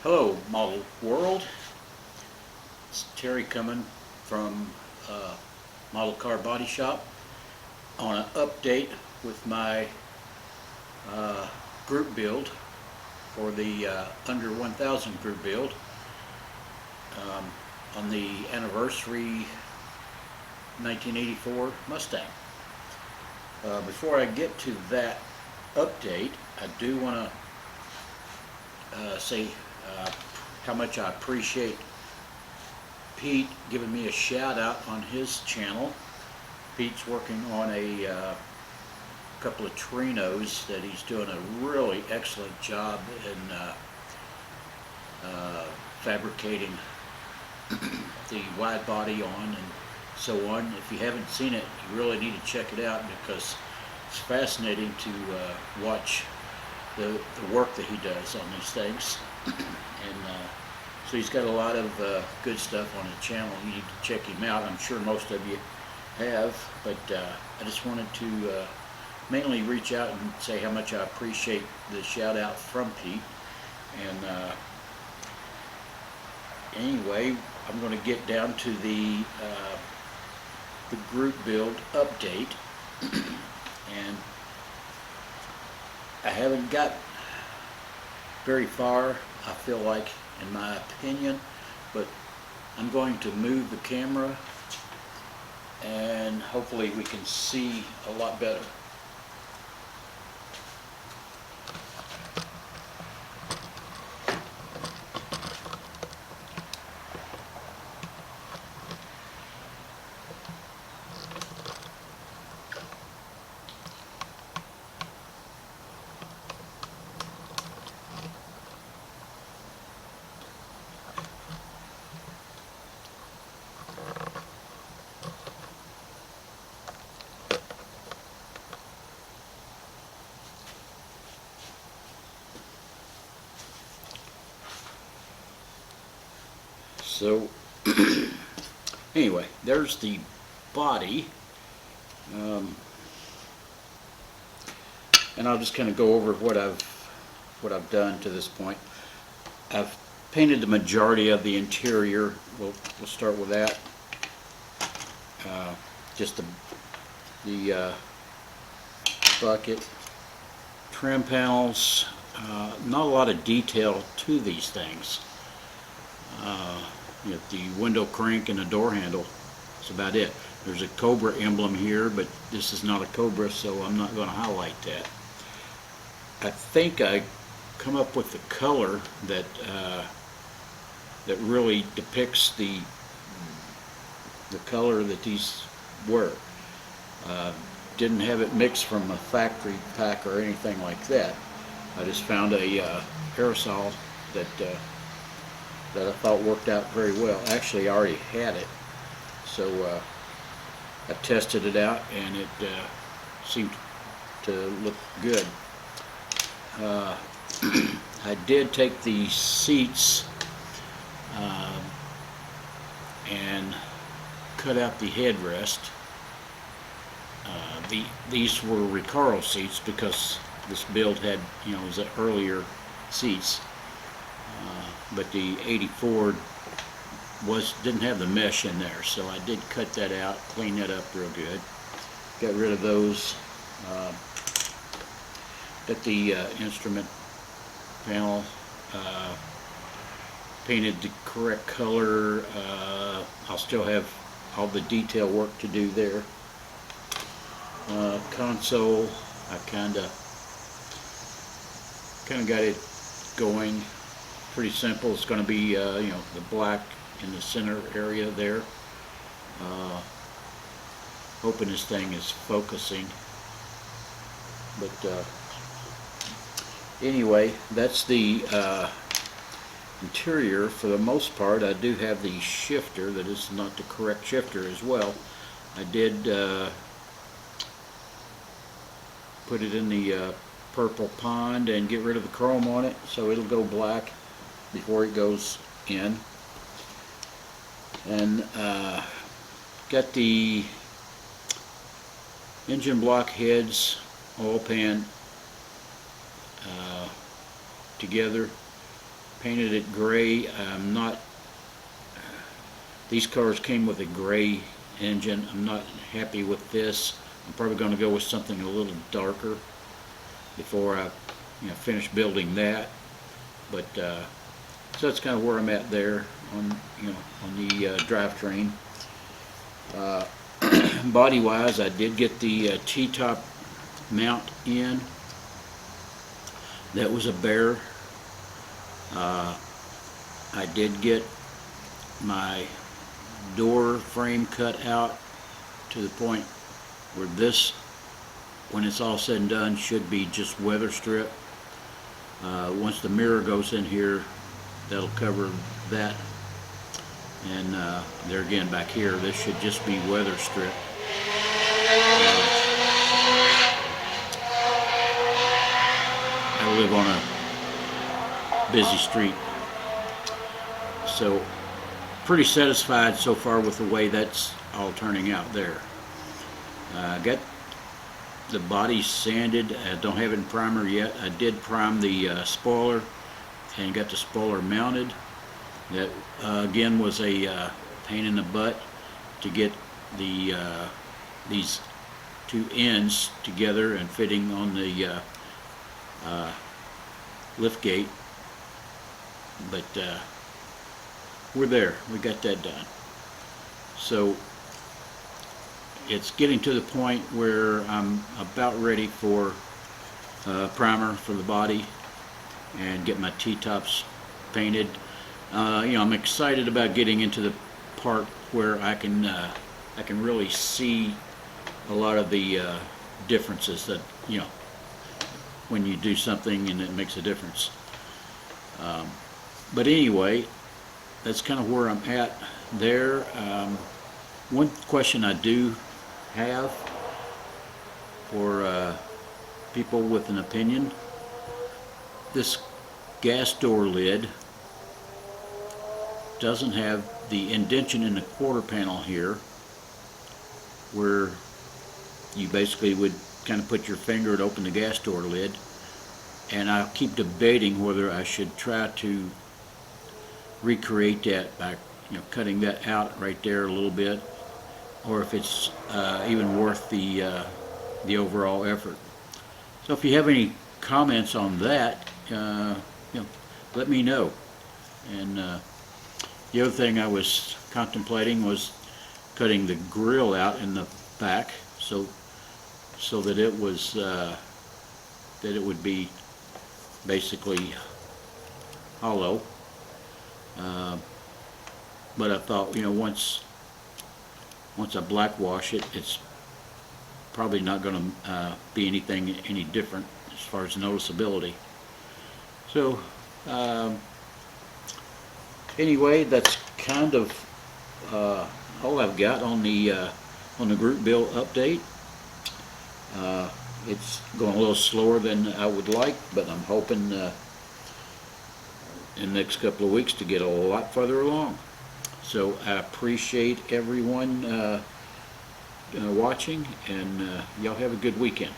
Hello, Model World. It's Terry coming from Model Car Body Shop on an update with my group build for the Under 1000 group build on the Anniversary 1984 Mustang. Before I get to that update, I do want to say how much I appreciate Pete giving me a shout out on his channel. Pete's working on a couple of Trinos that he's doing a really excellent job in fabricating the wide body on and so on. If you haven't seen it, you really need to check it out because it's fascinating to watch the work that he does on these things. And so he's got a lot of good stuff on his channel. You need to check him out. I'm sure most of you have, but I just wanted to mainly reach out and say how much I appreciate the shout out from Pete. And anyway, I'm going to get down to the group build update. And I haven't got very far, I feel like, in my opinion, but I'm going to move the camera and hopefully we can see a lot better. So anyway, there's the body, and I'll just kind of go over what I've done to this point. I've painted the majority of the interior. We'll start with that. Just the bucket, trim panels. Not a lot of detail to these things. You know, the window crank and the door handle. That's about it. There's a Cobra emblem here, but this is not a Cobra, so I'm not going to highlight that. I think I come up with the color that that really depicts the color that these were. Didn't have it mixed from a factory pack or anything like that. I just found a aerosol that I thought worked out very well. Actually, I already had it, so I tested it out and it seemed to look good. I did take the seats and cut out the headrest. These were Recaro seats because this build had, you know, was earlier seats. But the 84 didn't have the mesh in there, so I did cut that out, clean that up real good, got rid of those. At the instrument panel, painted the correct color. I'll still have all the detail work to do there. Console, I kind of got it going. Pretty simple. It's going to be you know, the black in the center area there. Hoping this thing is focusing, but anyway, that's the interior. For the most part, I do have the shifter that is not the correct shifter as well. I did put it in the purple pond and get rid of the chrome on it, so it'll go black before it goes in. And got the engine block heads, oil pan together. painted it gray. I'm not, these cars came with a gray engine. I'm not happy with this. I'm probably going to go with something a little darker before I finish building that. But so that's kind of where I'm at there on on the drivetrain. Body wise, I did get the T-top mount in. That was a bear. I did get my door frame cut out to the point where this, when it's all said and done, should be just weather strip. Once the mirror goes in here, that'll cover that. And there again, back here, this should just be weather strip. I live on a busy street, so pretty satisfied so far with the way that's all turning out there. Got the body sanded. I don't have it in primer yet. I did prime the spoiler and got the spoiler mounted. That again was a pain in the butt to get the these two ends together and fitting on the lift gate, but we're there. We got that done. So it's getting to the point where I'm about ready for primer for the body and get my T-tops painted. I'm excited about getting into the part where I can really see a lot of the differences that when you do something and it makes a difference. But anyway, that's kind of where I'm at there. One question I do have for people with an opinion: this gas door lid doesn't have the indention in the quarter panel here, where you basically would kind of put your finger and open the gas door lid. And I keep debating whether I should try to recreate that by cutting that out right there a little bit, or if it's even worth the overall effort. So if you have any comments on that, let me know. And the other thing I was contemplating was cutting the grill out in the back, so that it was that it would be basically hollow. But I thought, once I blackwash it, it's probably not going to be any different as far as noticeability. So anyway, that's kind of all I've got on the group build update. It's going a little slower than I would like, but I'm hoping in the next couple of weeks to get a lot further along. So I appreciate everyone watching, and y'all have a good weekend.